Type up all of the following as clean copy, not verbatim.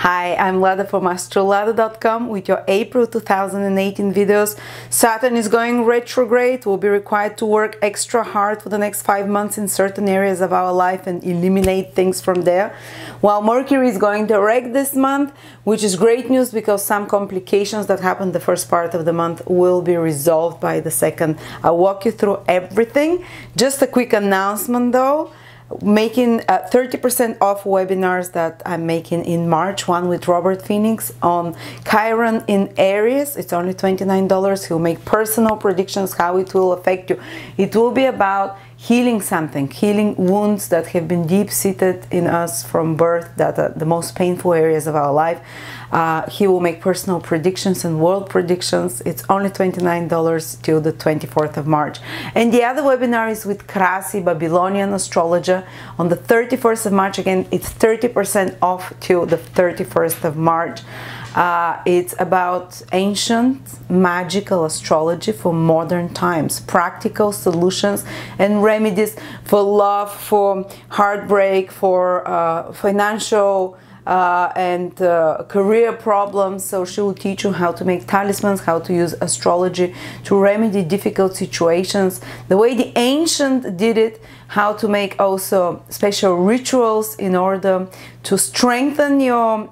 Hi, I'm Lada from astrolada.com with your April 2018 videos. Saturn is going retrograde. We'll be required to work extra hard for the next 5 months in certain areas of our life and eliminate things from there. While Mercury is going direct this month, which is great news because some complications that happened the first part of the month will be resolved by the second. I'll walk you through everything. Just a quick announcement though. Making 30% off webinars that I'm making in March, one with Robert Phoenix on Chiron in Aries. It's only $29. He'll make personal predictions how it will affect you. It will be about healing something, healing wounds that have been deep-seated in us from birth, that are the most painful areas of our life. He will make personal predictions and world predictions. It's only $29 till the 24th of March. And the other webinar is with Crises, Babylonian astrologer, on the 31st of March. Again, it's 30% off till the 31st of March. It's about ancient magical astrology for modern times, practical solutions and remedies for love, for heartbreak, for financial and career problems. So she will teach you how to make talismans, how to use astrology to remedy difficult situations, the way the ancient did it, how to make also special rituals in order to strengthen your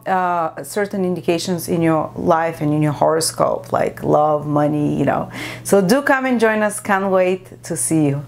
certain indications in your life and in your horoscope, like love, money, you know. So do come and join us. Can't wait to see you.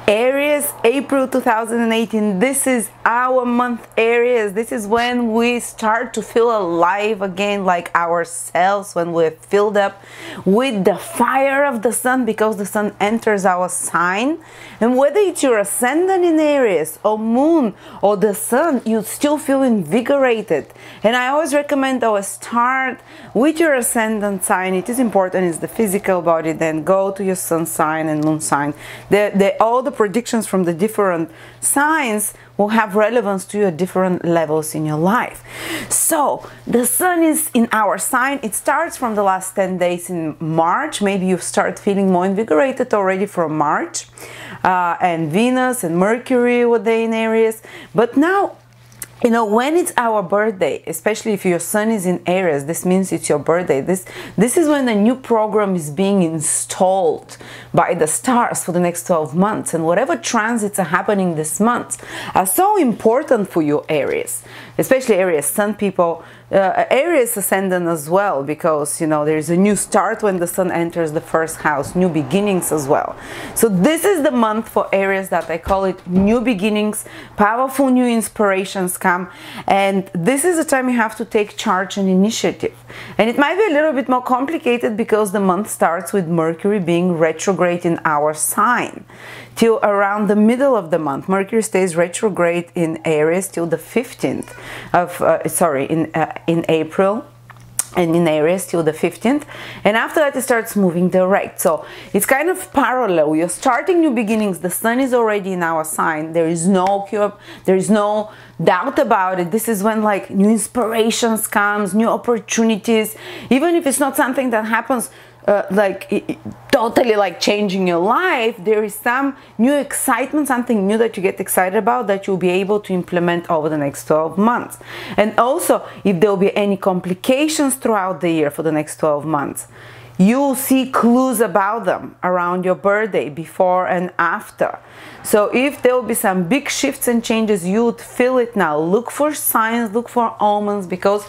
Aries, April 2018, this is our month, Aries. This is when we start to feel alive again, like ourselves, when we're filled up with the fire of the sun, because the sun enters our sign. And whether it's your ascendant in Aries or moon or the sun, you still feel invigorated. And I always recommend always start with your ascendant sign. It is important, it's the physical body, then go to your sun sign and moon sign. All the predictions from the different signs will have relevance to your different levels in your life. So the sun is in our sign. It starts from the last 10 days in March. Maybe you start feeling more invigorated already from March. And Venus and Mercury were there in Aries. But now, you know, when it's our birthday, especially if your sun is in Aries, this means it's your birthday. This is when a new program is being installed by the stars for the next 12 months. And whatever transits are happening this month are so important for you, Aries, especially Aries sun people, Aries ascendant as well, because, you know, there is a new start when the sun enters the first house, new beginnings as well. So this is the month for Aries that I call it new beginnings, powerful new inspirations come, and this is the time you have to take charge and initiative. And it might be a little bit more complicated because the month starts with Mercury being retrograde in our sign till around the middle of the month. Mercury stays retrograde in Aries till the 15th of in April, and in Aries till the 15th, and after that it starts moving direct. So it's kind of parallel. You're starting new beginnings. The sun is already in our sign. There is no cure, there is no doubt about it. This is when like new inspirations comes, new opportunities, even if it's not something that happens totally like changing your life. There is some new excitement, something new that you get excited about that you'll be able to implement over the next 12 months. And also, if there will be any complications throughout the year for the next 12 months, you'll see clues about them around your birthday, before and after. So if there will be some big shifts and changes, you would feel it now. Look for signs, look for omens, because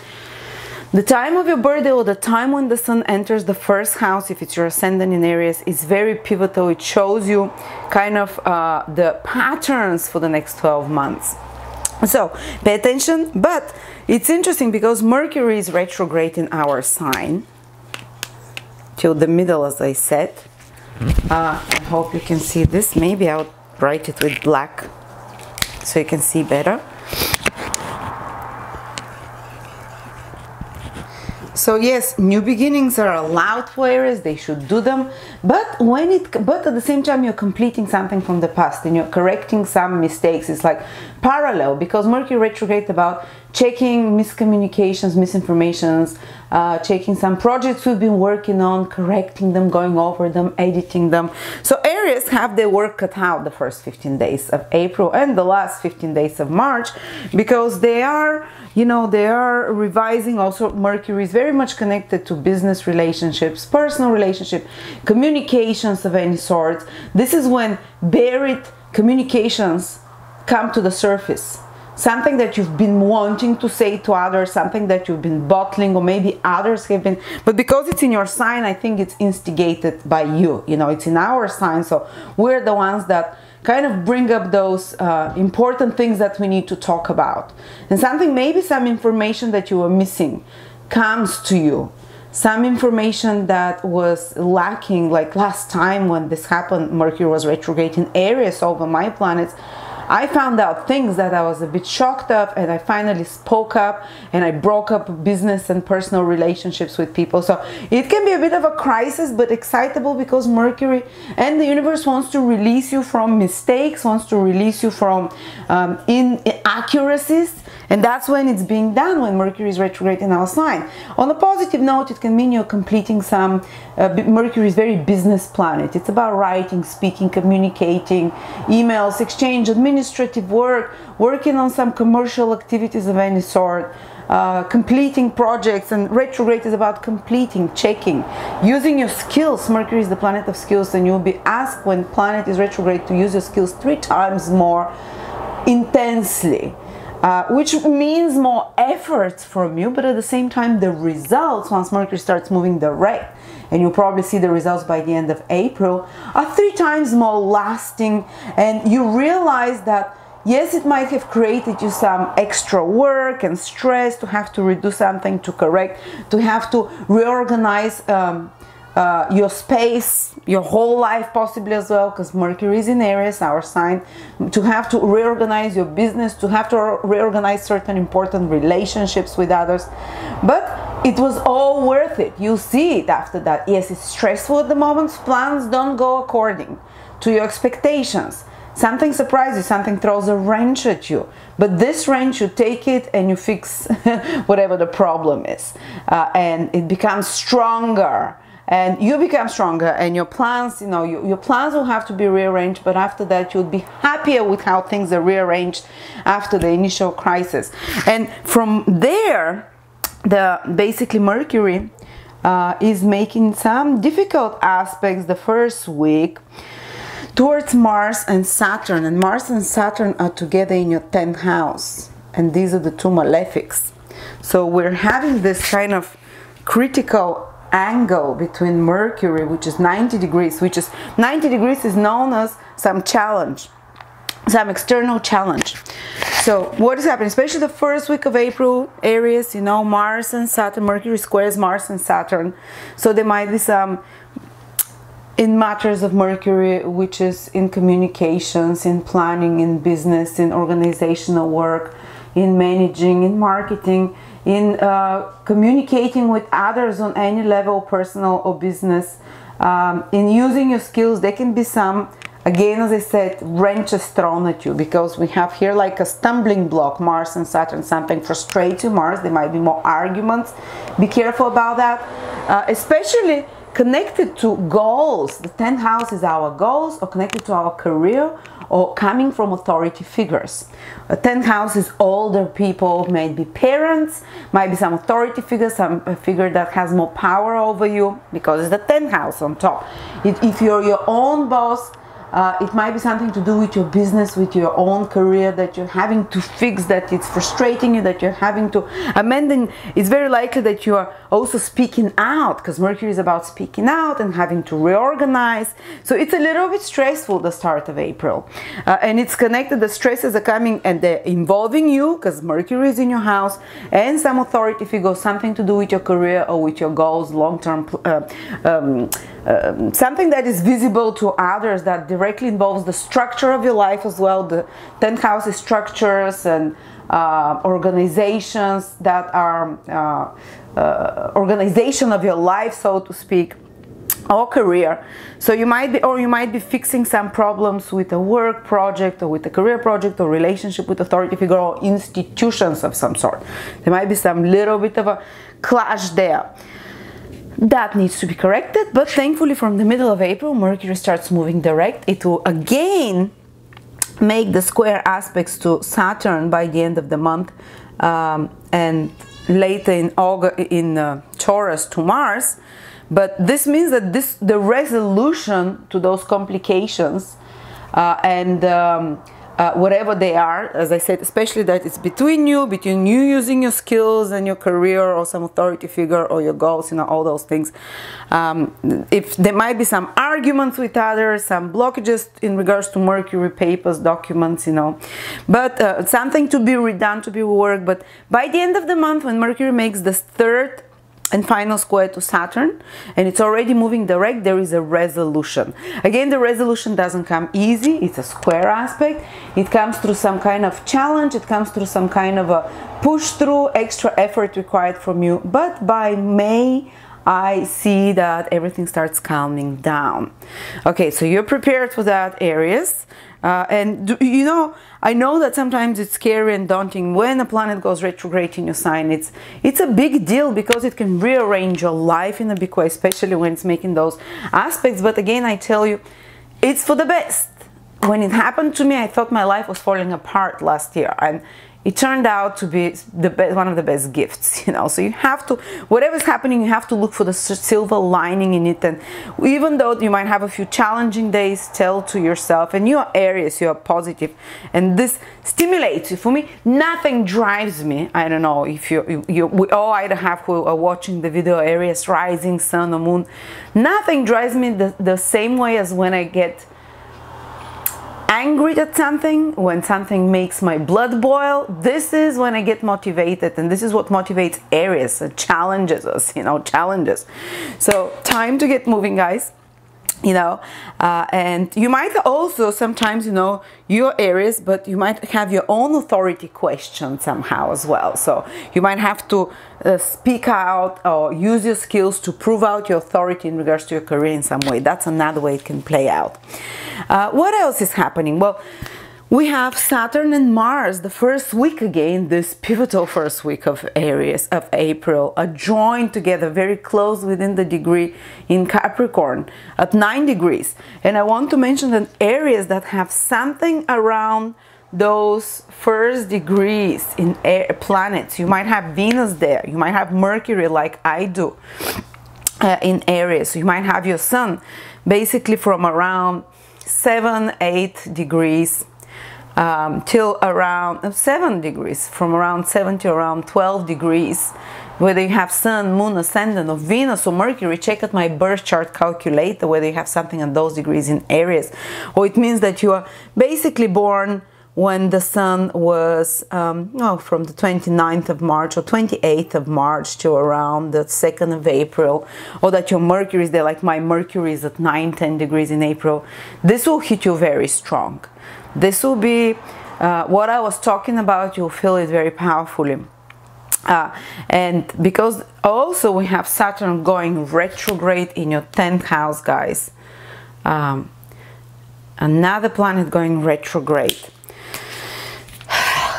the time of your birthday, or the time when the sun enters the first house, if it's your ascendant in Aries, is very pivotal. It shows you kind of the patterns for the next 12 months. So pay attention. But it's interesting because Mercury is retrograde in our sign till the middle, as I said. I hope you can see this. Maybe I'll write it with black so you can see better. So yes, new beginnings are allowed for Aries, they should do them, but at the same time you're completing something from the past and you're correcting some mistakes. It's like parallel, because Mercury retrograde about checking miscommunications, misinformations, checking some projects we've been working on, correcting them, going over them, editing them. So Aries have their work cut out the first 15 days of April and the last 15 days of March, because they are, you know, they are revising. Also Mercury is very much connected to business relationships, personal relationship, communications of any sort. This is when buried communications come to the surface. Something that you've been wanting to say to others, something that you've been bottling, or maybe others have been, but because it's in your sign, I think it's instigated by you. You know, it's in our sign, so we're the ones that kind of bring up those important things that we need to talk about. And something, maybe some information that you were missing comes to you. Some information that was lacking, like last time when this happened, Mercury was retrograde in Aries over my planets. I found out things that I was a bit shocked of, and I finally spoke up and I broke up business and personal relationships with people. So it can be a bit of a crisis, but excitable, because Mercury and the universe wants to release you from mistakes, wants to release you from inaccuracies. And that's when it's being done, when Mercury is retrograde in our sign. On a positive note, it can mean you're completing some, Mercury is very business planet. It's about writing, speaking, communicating, emails, exchange, administrative work, working on some commercial activities of any sort, completing projects. And retrograde is about completing, checking, using your skills. Mercury is the planet of skills, and you'll be asked when planet is retrograde to use your skills 3 times more intensely. Which means more effort from you, but at the same time the results, once Mercury starts moving direct, and you'll probably see the results by the end of April, are 3 times more lasting. And you realize that yes, it might have created you some extra work and stress to have to redo something, to correct, to have to reorganize your space, your whole life possibly as well, because Mercury is in Aries, our sign, to have to reorganize your business, to have to reorganize certain important relationships with others. But it was all worth it. You see it after that. Yes, it's stressful at the moment. Plans don't go according to your expectations. Something surprises you, something throws a wrench at you. But this wrench, you take it and you fix whatever the problem is. And it becomes stronger. And you become stronger, and your plans, you know, your plans will have to be rearranged, but after that you'll be happier with how things are rearranged after the initial crisis. And from there, basically Mercury is making some difficult aspects the first week towards Mars and Saturn. And Mars and Saturn are together in your 10th house, and these are the 2 malefics. So we're having this kind of critical angle between Mercury, which is 90 degrees, which is 90 degrees is known as some challenge, some external challenge. So what is happening, especially the first week of April, Aries, you know, Mars and Saturn, Mercury squares Mars and Saturn. So there might be some in matters of Mercury, which is in communications, in planning, in business, in organizational work, in managing, in marketing, in communicating with others on any level, personal or business, in using your skills. There can be some, again, as I said, wrenches thrown at you, because we have here like a stumbling block, Mars and Saturn. Something frustrates you, Mars. There might be more arguments. Be careful about that, especially connected to goals. The 10th house is our goals, or connected to our career, or coming from authority figures. The 10th house is older people, maybe parents, might be some authority figure, some figure that has more power over you, because it's the 10th house on top. If you're your own boss, it might be something to do with your business, with your own career, that you're having to fix, that it's frustrating you, that you're having to amend. And it's very likely that you are also speaking out, because Mercury is about speaking out and having to reorganize. So it's a little bit stressful, the start of April. And it's connected, the stresses are coming and they're involving you, because Mercury is in your house, and some authority figure, something to do with your career or with your goals, long-term, something that is visible to others, that directly involves the structure of your life as well. The 10th house is structures and organizations that are organization of your life, so to speak. or career. So you might be fixing some problems with a work project or with a career project or relationship with authority figure or institutions of some sort. There might be some little bit of a clash there. That needs to be corrected, but thankfully from the middle of April, Mercury starts moving direct. It will again make the square aspects to Saturn by the end of the month, and later in August in Taurus to Mars. But this means that the resolution to those complications whatever they are, as I said, especially that it's between you using your skills and your career or some authority figure or your goals, all those things. If there might be some arguments with others, some blockages in regards to Mercury papers, documents, but something to be redone, to be worked. But by the end of the month, when Mercury makes the third and final square to Saturn, and it's already moving direct, there is a resolution. Again, the resolution doesn't come easy. It's a square aspect. It comes through some kind of challenge. It comes through some kind of a push through, extra effort required from you. But by May, I see that everything starts calming down. Okay, so you're prepared for that, Aries. I know that sometimes it's scary and daunting when a planet goes retrograde in your sign. It's a big deal because it can rearrange your life in a big way, especially when it's making those aspects. But again, I tell you, it's for the best. When it happened to me, I thought my life was falling apart last year, and it turned out to be one of the best gifts, So you have to, whatever's happening, you have to look for the silver lining in it. And even though you might have a few challenging days, tell to yourself, and you're Aries, you're positive, and this stimulates you. For me, nothing drives me. I don't know if we all either have who are watching the video Aries rising, sun or moon. Nothing drives me the same way as when I get angry at something, when something makes my blood boil. This is when I get motivated, and this is what motivates Aries. It challenges us, challenges. So time to get moving, guys. And you might also sometimes, you're Aries, but you might have your own authority question somehow as well. So you might have to speak out or use your skills to prove out your authority in regards to your career in some way. That's another way it can play out. What else is happening? Well, we have Saturn and Mars, the first week again, this pivotal first week of Aries, of April, are joined together very close within the degree in Capricorn at 9 degrees. And I want to mention that areas that have something around those first degrees in planets, you might have Venus there, you might have Mercury like I do in Aries. You might have your Sun basically from around 7-8 degrees till around 7 degrees, from around 7 to around 12 degrees. Whether you have Sun, Moon, Ascendant, or Venus or Mercury, check out my birth chart calculator whether you have something at those degrees in Aries. Or it means that you are basically born when the Sun was from the 29th of March or 28th of March to around the 2nd of April, or that your Mercury is there, like my Mercury is at 9-10 degrees in April. This will hit you very strong. This will be what I was talking about. You'll feel it very powerfully. And because also we have Saturn going retrograde in your 10th house, guys. Another planet going retrograde.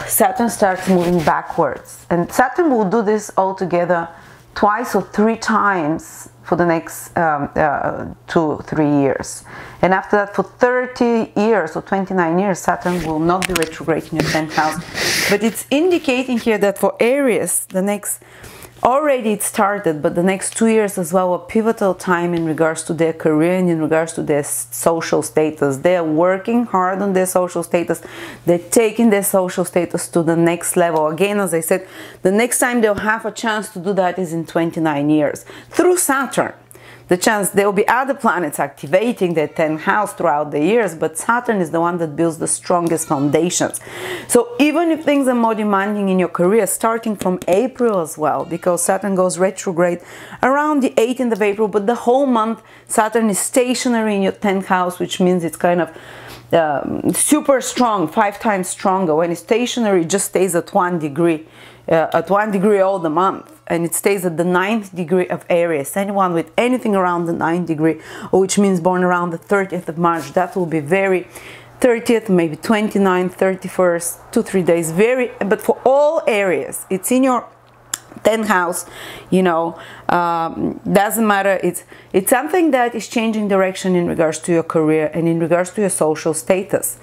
Saturn starts moving backwards, and Saturn will do this altogether twice or 3 times for the next 2-3 years. And after that, for 30 years or 29 years, Saturn will not be retrograde in your 10th house. But it's indicating here that for Aries, already it started, but the next 2 years as well, a pivotal time in regards to their career and in regards to their social status. They're working hard on their social status. They're taking their social status to the next level. Again, as I said, the next time they'll have a chance to do that is in 29 years through Saturn. There will be other planets activating their 10th house throughout the years, but Saturn is the one that builds the strongest foundations. So even if things are more demanding in your career, starting from April as well, because Saturn goes retrograde around the 18th of April, but the whole month Saturn is stationary in your 10th house, which means it's kind of super strong, 5 times stronger. When it's stationary, it just stays at 1 degree. At 1 degree all the month, and it stays at the 9th degree of Aries. Anyone with anything around the 9th degree, or which means born around the 30th of March, that will be very 30th, maybe 29th, 31st, 2-3 days, very, but for all areas, it's in your 10th house, you know, doesn't matter. It's something that is changing direction in regards to your career and in regards to your social status.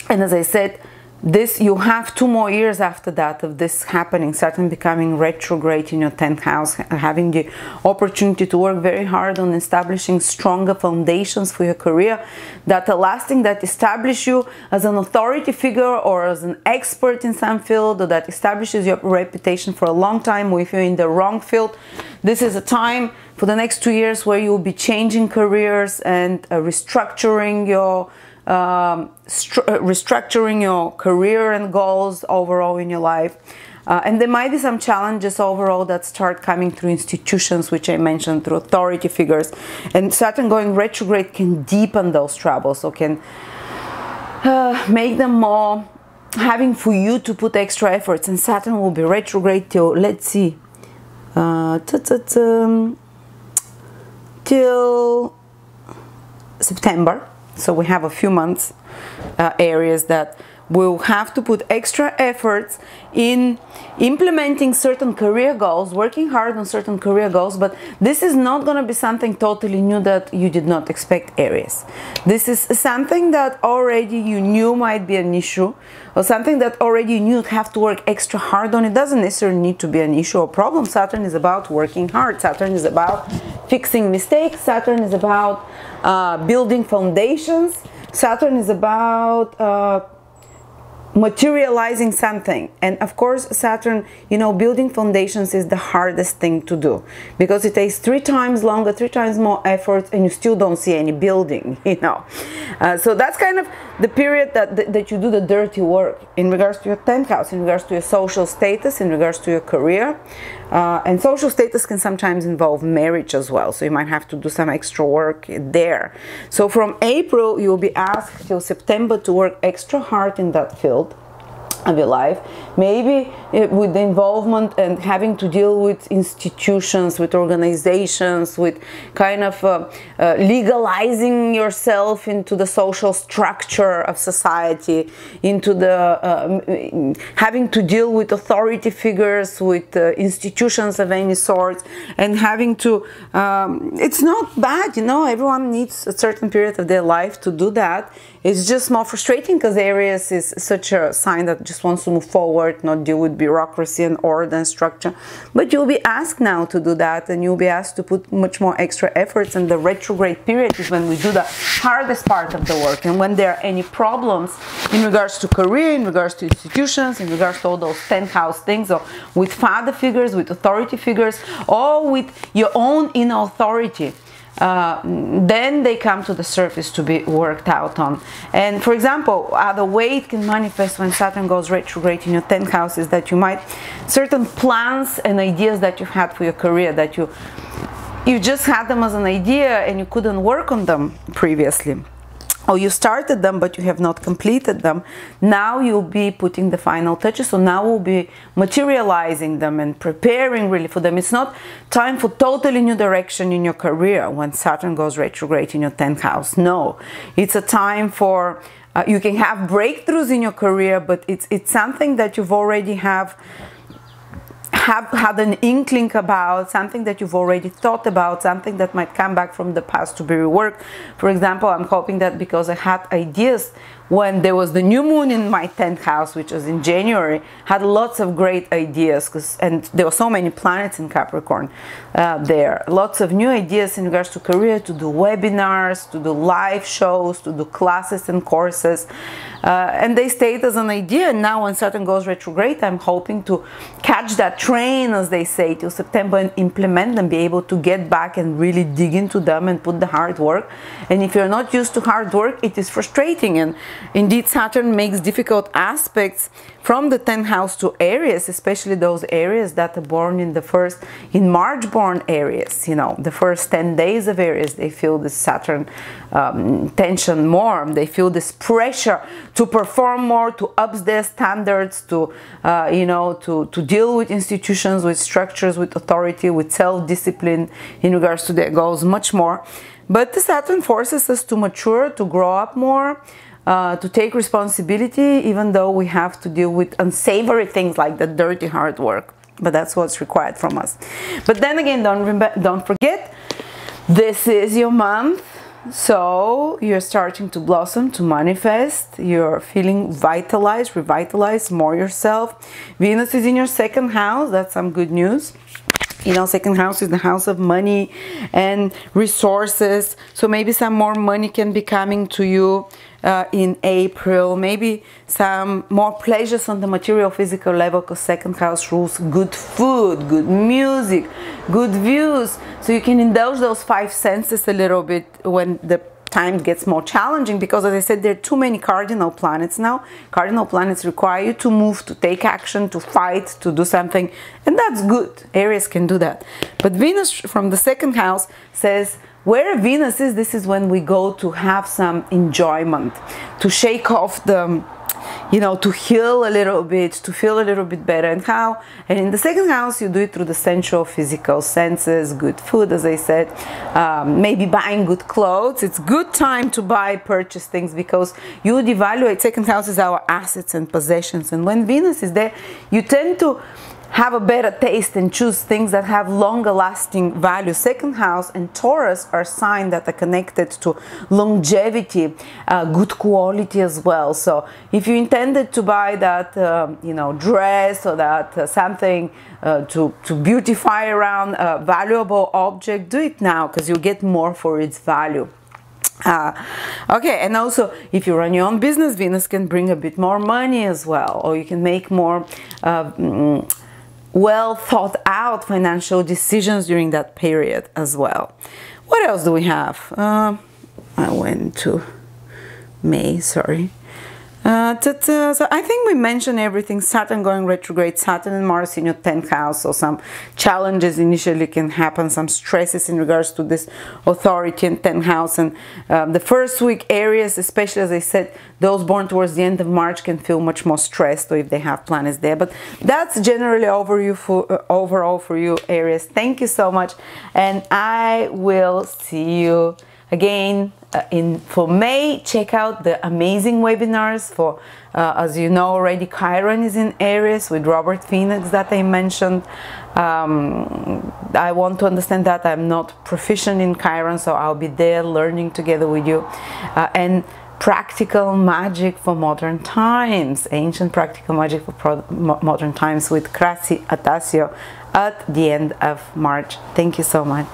And as I said, this, you have 2 more years after that of this happening, Saturn becoming retrograde in your 10th house, having the opportunity to work very hard on establishing stronger foundations for your career that are lasting, that establish you as an authority figure or as an expert in some field, or that establishes your reputation for a long time. Or if you're in the wrong field, this is a time for the next 2 years where you'll be changing careers and restructuring your career and goals overall in your life. And there might be some challenges overall that start coming through institutions, which I mentioned, through authority figures. And Saturn going retrograde can deepen those troubles, or can make them more, having for you to put extra efforts. And Saturn will be retrograde till, let's see, till September. So we have a few months, areas that will have to put extra efforts in implementing certain career goals, working hard on certain career goals. But this is not going to be something totally new that you did not expect, Aries. This is something that already you knew might be an issue, or something that already you knew you'd have to work extra hard on. It doesn't necessarily need to be an issue or problem. Saturn is about working hard. Saturn is about fixing mistakes. Saturn is about building foundations. Saturn is about materializing something. And of course, Saturn, you know, building foundations is the hardest thing to do, because it takes 3 times longer, 3 times more effort, and you still don't see any building, you know. So that's kind of the period that you do the dirty work in regards to your 10th house, in regards to your social status, in regards to your career. And social status can sometimes involve marriage as well, so you might have to do some extra work there. So from April, you'll be asked till September to work extra hard in that field of your life, maybe with the involvement and having to deal with institutions, with organizations, with kind of legalizing yourself into the social structure of society, into the having to deal with authority figures, with institutions of any sort, and having to it's not bad, you know, everyone needs a certain period of their life to do that. It's just more frustrating because Aries is such a sign that just wants to move forward, not deal with bureaucracy and order and structure. But you'll be asked now to do that, and you'll be asked to put much more extra efforts. And the retrograde period is when we do the hardest part of the work. And when there are any problems in regards to career, in regards to institutions, in regards to all those 10th house things, or with father figures, with authority figures, or with your own inner authority, then they come to the surface to be worked out on. And for example, the way it can manifest when Saturn goes retrograde in your 10th house is that you might, certain plans and ideas that you had for your career, that you just had them as an idea and you couldn't work on them previously, or you started them but you have not completed them, now you'll be putting the final touches. So now we'll be materializing them and preparing really for them. It's not time for totally new direction in your career when Saturn goes retrograde in your 10th house. No, it's a time for you can have breakthroughs in your career, but it's something that you've already have had an inkling about, something that you've already thought about, something that might come back from the past to be reworked. For example, I'm hoping that because I had ideas when there was the new moon in my 10th house, which was in January, had lots of great ideas, and there were so many planets in Capricorn there. Lots of new ideas in regards to career, to do webinars, to do live shows, to do classes and courses. And they stayed as an idea. And now when Saturn goes retrograde, I'm hoping to catch that train, as they say, till September and implement them, be able to get back and really dig into them and put the hard work. And if you're not used to hard work, it is frustrating. And Indeed, Saturn makes difficult aspects from the 10th house to Aries, especially those Aries that are born in March born Aries. You know, the first 10 days of Aries, they feel this Saturn tension more. They feel this pressure to perform more, to up their standards, to you know, to deal with institutions, with structures, with authority, with self-discipline in regards to their goals, much more. But the Saturn forces us to mature, to grow up more, to take responsibility, even though we have to deal with unsavory things like the dirty hard work. But that's what's required from us. But then again, don't forget, this is your month. So you're starting to blossom, to manifest. You're feeling vitalized, revitalized, more yourself. Venus is in your 2nd house. That's some good news. You know, 2nd house is the house of money and resources. So maybe some more money can be coming to you in April. Maybe some more pleasures on the material physical level, because 2nd house rules good food, good music, good views. So you can indulge those 5 senses a little bit when the time gets more challenging, because as I said, there are too many cardinal planets now. Cardinal planets require you to move, to take action, to fight, to do something, and that's good. Aries can do that. But Venus from the 2nd house says, where Venus is, this is when we go to have some enjoyment, to shake off the, you know, to heal a little bit, to feel a little bit better. And how? And in the 2nd house, you do it through the sensual, physical senses, good food, as I said, maybe buying good clothes. It's good time to purchase things, because you would evaluate. 2nd house is our assets and possessions. And when Venus is there, you tend to have a better taste and choose things that have longer lasting value. 2nd house and Taurus are signs that are connected to longevity, good quality as well. So if you intended to buy that you know, dress, or that something to beautify around a valuable object, do it now, because you get more for its value. Okay, and also if you run your own business, Venus can bring a bit more money as well, or you can make more well thought out financial decisions during that period as well. What else do we have? I went to May, sorry. So I think we mentioned everything. Saturn going retrograde, Saturn and Mars in your 10th house, so some challenges initially can happen, some stresses in regards to this authority in 10th house. And the first week, Aries, especially as I said, those born towards the end of March can feel much more stressed, or if they have planets there. But that's generally overall for you, Aries. Thank you so much, and I will see you again for May. Check out the amazing webinars for as you know already, Chiron is in Aries with Robert Phoenix that I mentioned. I want to understand that I'm not proficient in Chiron, so I'll be there learning together with you. And practical magic for modern times, ancient practical magic for modern times with Crises at the end of March. Thank you so much.